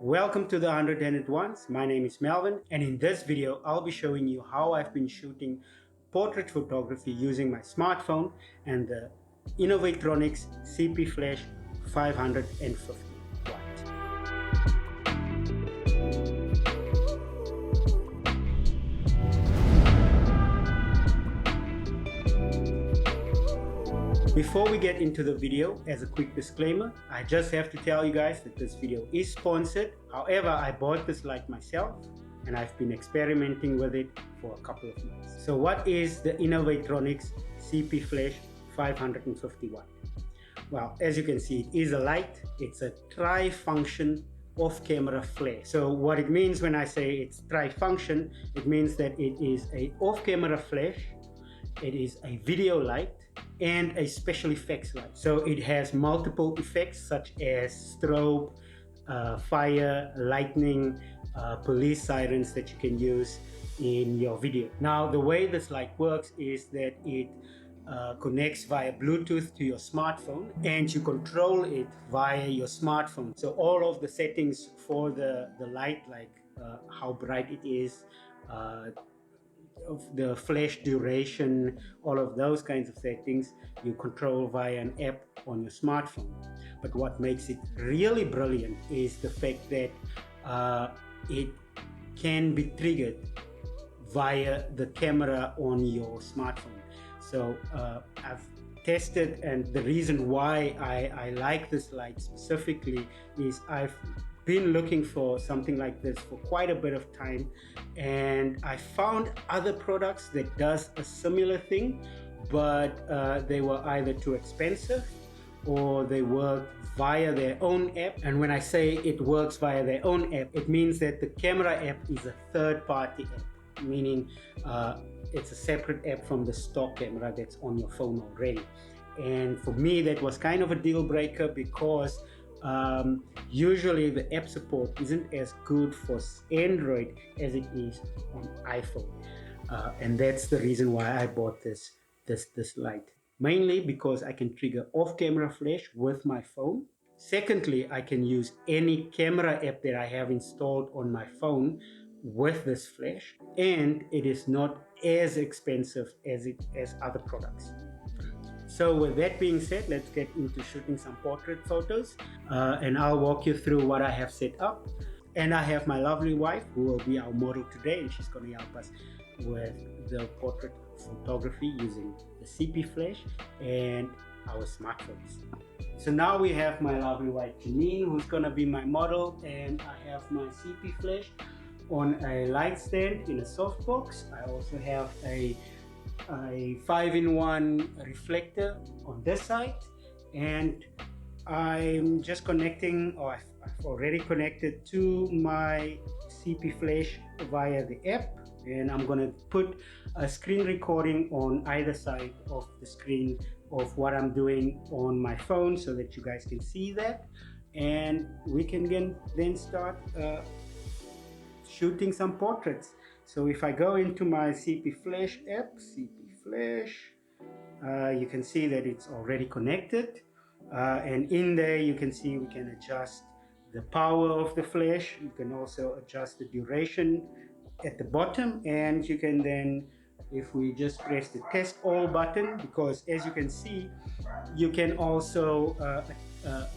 Welcome to the 100 Ones. My name is Melvin, and in this video I'll be showing you how I've been shooting portrait photography using my smartphone and the Innovatronix CPFlash 550 watt. Before we get into the video, as a quick disclaimer, I just have to tell you guys that this video is sponsored. However, I bought this light myself and I've been experimenting with it for a couple of months. So what is the Innovatronix CPFlash 550 watt? Well, as you can see, it is a light. It's a tri-function off-camera flash. So what it means when I say it's tri-function, it means that it is a off-camera flash, it is a video light, and a special effects light. So it has multiple effects such as strobe, fire, lightning, police sirens that you can use in your video. Now the way this light works is that it connects via Bluetooth to your smartphone and you control it via your smartphone. So all of the settings for the light, like how bright it is, of the flash duration, all of those kinds of settings you control via an app on your smartphone. But what makes it really brilliant is the fact that it can be triggered via the camera on your smartphone. So I've tested, and the reason why I like this light specifically is I've been looking for something like this for quite a bit of time, and I found other products that does a similar thing, but they were either too expensive or they work via their own app. And when I say it works via their own app, it means that the camera app is a third-party app, meaning it's a separate app from the stock camera that's on your phone already. And for me that was kind of a deal breaker, because usually the app support isn't as good for Android as it is on iPhone, and that's the reason why I bought this light. Mainly because I can trigger off-camera flash with my phone. Secondly, I can use any camera app that I have installed on my phone with this flash, and it is not as expensive as other products. So with that being said, let's get into shooting some portrait photos, and I'll walk you through what I have set up. And I have my lovely wife who will be our model today, and she's going to help us with the portrait photography using the CPFlash and our smartphones. So now we have my lovely wife Janine, who's going to be my model, and I have my CPFlash on a light stand in a softbox. I also have a 5-in-1 reflector on this side, and I'm just connecting, or I've already connected to my CPFlash via the app, and I'm going to put a screen recording on either side of the screen of what I'm doing on my phone so that you guys can see that, and we can then start shooting some portraits. So if I go into my CPFlash app, CPFlash, you can see that it's already connected, and in there you can see we can adjust the power of the flash. You can also adjust the duration at the bottom, and you can then, if we just press the test all button, because as you can see you can also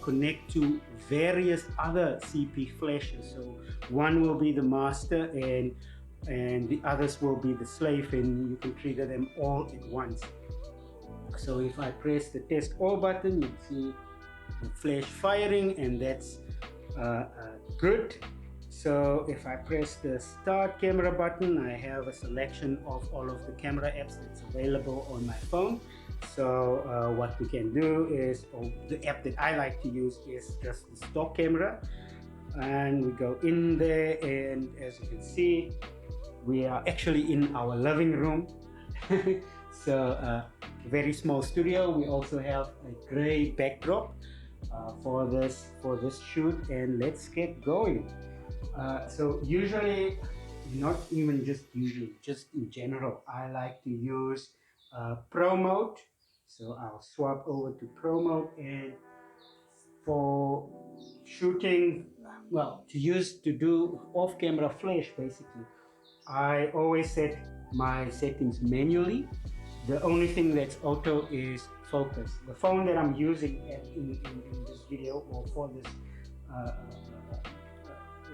connect to various other CP flashes. So one will be the master and the others will be the slave, and you can trigger them all at once. So if I press the test all button, you see the flash firing, and that's good. So if I press the start camera button, I have a selection of all of the camera apps that's available on my phone. So what we can do is, the app that I like to use is just the stock camera, and we go in there, and as you can see we are actually in our living room. So very small studio. We also have a gray backdrop for this shoot, and let's get going. So usually, not even just usually, just in general, I like to use Pro mode. So I'll swap over to Pro mode, and for shooting well, to do off-camera flash, basically, I always set my settings manually. The only thing that's auto is focus. The phone that I'm using in this video, or for this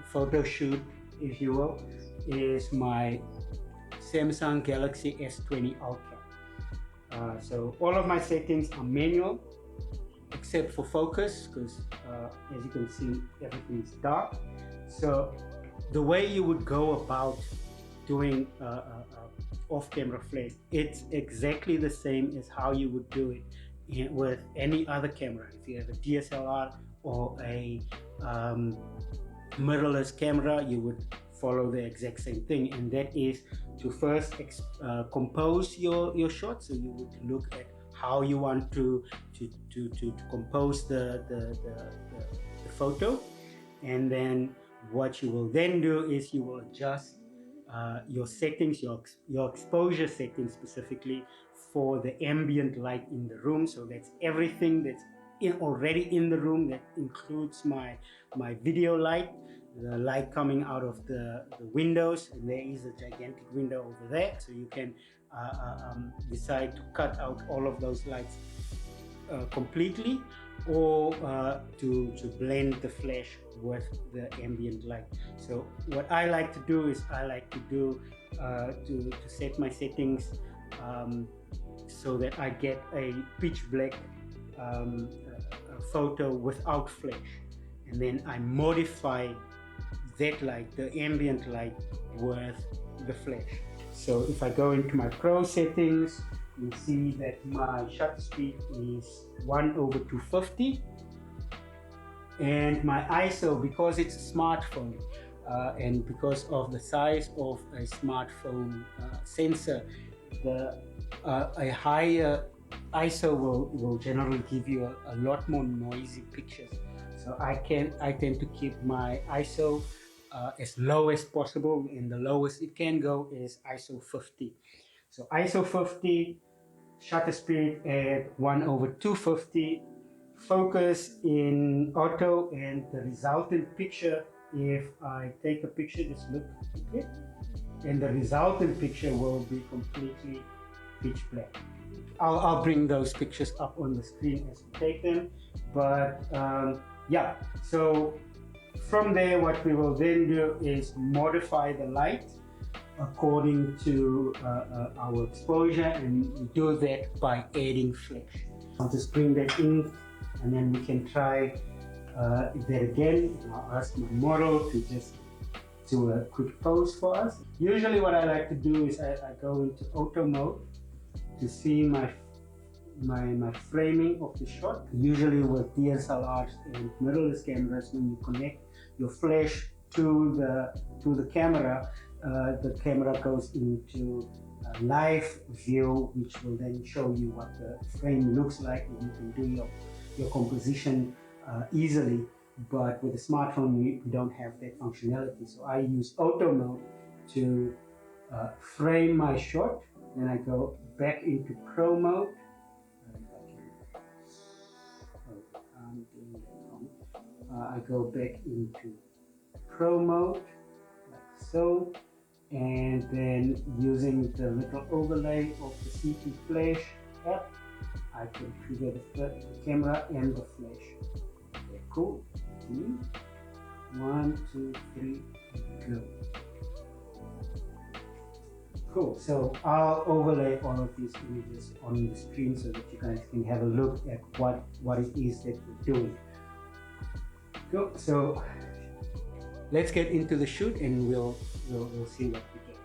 photo shoot, if you will, is my Samsung Galaxy S20 Ultra. So all of my settings are manual, except for focus, because as you can see, everything is dark. So the way you would go about doing off-camera flash, it's exactly the same as how you would do it with any other camera. If you have a DSLR or a mirrorless camera, you would follow the exact same thing, and that is to first compose your shot. So you would look at how you want to compose the photo, and then what you will then do is you will adjust your settings, your exposure settings specifically for the ambient light in the room. So that's everything that's already in the room. That includes my video light, the light coming out of the windows, and there is a gigantic window over there, so you can decide to cut out all of those lights completely, or to blend the flash with the ambient light. So what I like to do is I like to do to set my settings so that I get a pitch black photo without flash, and then I modify that light, the ambient light, with the flash. So if I go into my pro settings, you see that my shutter speed is 1/250, and my ISO, because it's a smartphone and because of the size of a smartphone sensor, a higher ISO will generally give you a lot more noisy pictures. So I tend to keep my ISO as low as possible, and the lowest it can go is ISO 50. So ISO 50, shutter speed at 1/250, focus in auto, and the resultant picture, if I take a picture, just look, okay, and the resultant picture will be completely pitch black. I'll bring those pictures up on the screen as we take them, but yeah, so from there what we will then do is modify the light according to our exposure, and we do that by adding flash. I'll just bring that in, and then we can try that again. I'll ask my model to just do a quick pose for us. Usually what I like to do is I go into auto mode to see my framing of the shot. Usually with DSLRs and mirrorless cameras, when you connect your flash to the camera, the camera goes into live view, which will then show you what the frame looks like, and you can do your composition easily. But with a smartphone, we don't have that functionality. So I use auto mode to frame my shot. Then I go back into pro mode. I go back into pro mode, like so, and then using the little overlay of the CPFlash app, I can trigger the camera and the flash. Okay, cool. 1, 2, 3, go. Cool. So I'll overlay all of these images on the screen so that you guys can have a look at what it is that we're doing. Cool. So let's get into the shoot, and we'll see what we get.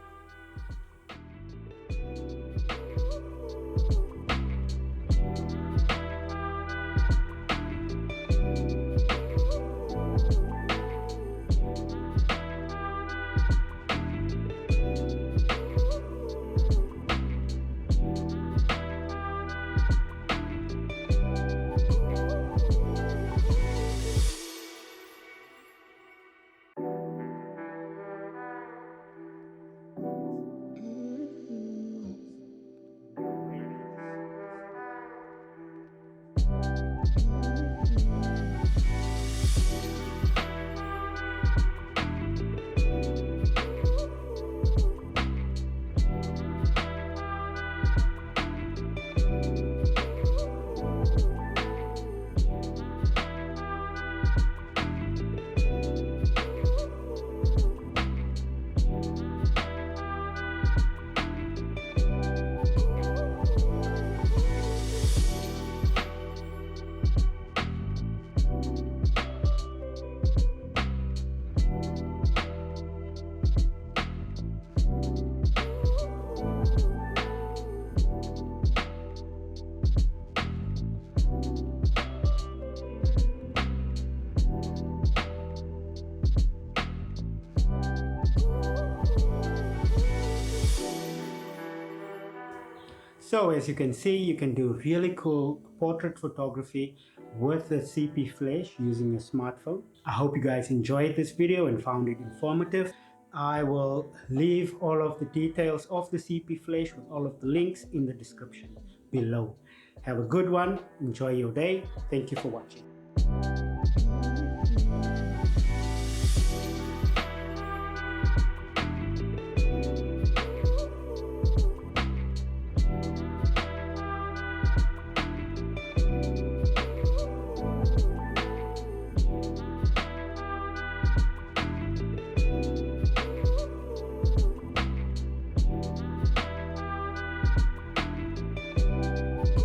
So as you can see, you can do really cool portrait photography with the CPFlash using a smartphone. I hope you guys enjoyed this video and found it informative. I will leave all of the details of the CPFlash with all of the links in the description below. Have a good one. Enjoy your day. Thank you for watching.